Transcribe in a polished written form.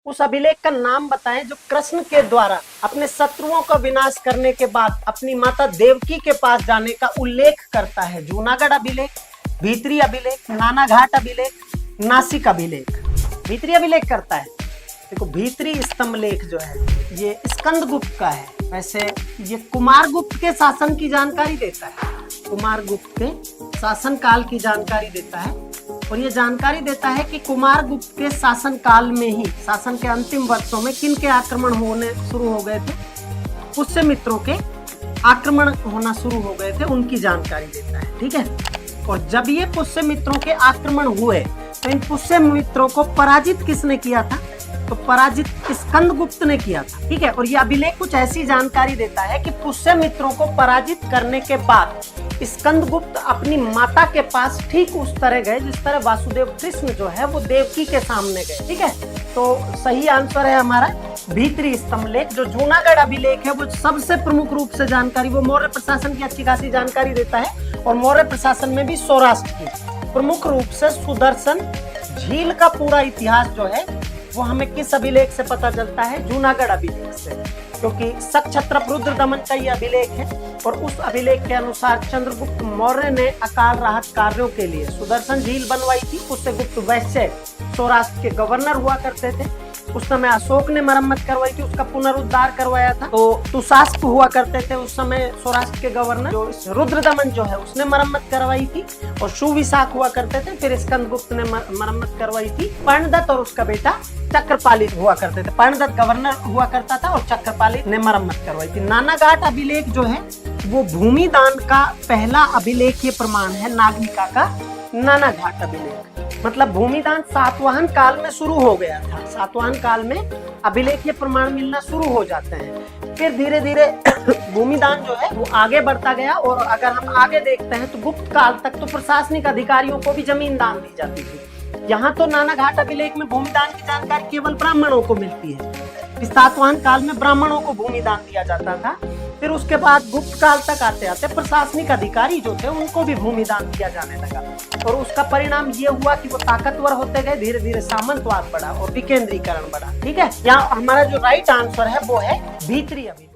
उस अभिलेख का नाम बताएं जो कृष्ण के द्वारा अपने शत्रुओं का विनाश करने के बाद अपनी माता देवकी के पास जाने का उल्लेख करता है। जूनागढ़ अभिलेख, भीतरी अभिलेख, नानाघाट अभिलेख, नासिक अभिलेख। भीतरी अभिलेख करता है, देखो भीतरी स्तंभलेख जो है ये स्कंदगुप्त का है। वैसे ये कुमारगुप्त के शासन की जानकारी देता है, कुमारगुप्त के शासन काल की जानकारी देता है। और ये जानकारी देता है कि कुमारगुप्त के शासन काल में ही, शासन के अंतिम वर्षों में किन के आक्रमण होने शुरू हो गए थे, पुष्य मित्रों के आक्रमण होना शुरू हो गए थे, उनकी जानकारी देता है। ठीक है, और जब ये पुष्य मित्रों के आक्रमण हुए तो इन पुष्य मित्रों को पराजित किसने किया था, तो पराजित स्कंदगुप्त ने किया था। ठीक है, और ये अभिलेख कुछ ऐसी जानकारी देता है कि पुष्य मित्रों को पराजित करने के बाद स्कंदगुप्त अपनी माता के पास ठीक उस तरह गए जिस तरह वासुदेव कृष्ण जो है वो देवकी के सामने गए। ठीक है, तो सही आंसर है हमारा भीतरी स्तंभलेख। जो जूनागढ़ अभिलेख है वो सबसे प्रमुख रूप से जानकारी, वो मौर्य प्रशासन की अच्छी खासी जानकारी देता है। और मौर्य प्रशासन में भी सौराष्ट्र की प्रमुख रूप से सुदर्शन झील का पूरा इतिहास जो है वो हमें किस अभिलेख से पता चलता है, जूनागढ़ अभिलेख से, क्योंकि सक्षत्रप रुद्रदमन का यह अभिलेख है। और उस अभिलेख के अनुसार चंद्रगुप्त मौर्य ने अकाल राहत कार्यों के लिए सुदर्शन झील बनवाई थी। उससे गुप्त वैश्य सौराष्ट्र के गवर्नर हुआ करते थे। उस समय अशोक ने मरम्मत करवाई थी, उसका पुनरुद्धार करवाया था। तो तुषास्प हुआ करते थे उस समय सौराष्ट्र के गवर्नर, जो रुद्रदमन जो है उसने मरम्मत करवाई थी। और सुविशाख हुआ करते थे, फिर स्कंदगुप्त ने मरम्मत करवाई थी। पर्णदत्त और उसका बेटा चक्रपाली हुआ करते थे। पर्णदत्त गवर्नर हुआ करता था और चक्रपाली ने मरम्मत करवाई थी। नानाघाट अभिलेख जो है वो भूमि दान का पहला अभिलेखीय प्रमाण है। नागनिका का नानाघाट अभिलेख, मतलब भूमिदान सातवाहन काल में शुरू हो गया था। सातवाहन काल में अभिलेखीय प्रमाण मिलना शुरू हो जाते हैं। फिर धीरे धीरे भूमिदान जो है वो आगे बढ़ता गया। और अगर हम आगे देखते हैं तो गुप्त काल तक तो प्रशासनिक अधिकारियों को भी जमीन दान दी जाती थी। यहाँ तो नानाघाट अभिलेख में भूमिदान की जानकारी केवल ब्राह्मणों को मिलती है। सातवाहन काल में ब्राह्मणों को भूमिदान दिया जाता था। फिर उसके बाद गुप्त काल तक आते आते प्रशासनिक अधिकारी जो थे उनको भी भूमिदान दिया जाने लगा। और उसका परिणाम ये हुआ कि वो ताकतवर होते गए, धीरे धीरे सामंतवाद बढ़ा और विकेंद्रीकरण बढ़ा। ठीक है, यहाँ हमारा जो राइट आंसर है वो है भीतरी अभिलेख।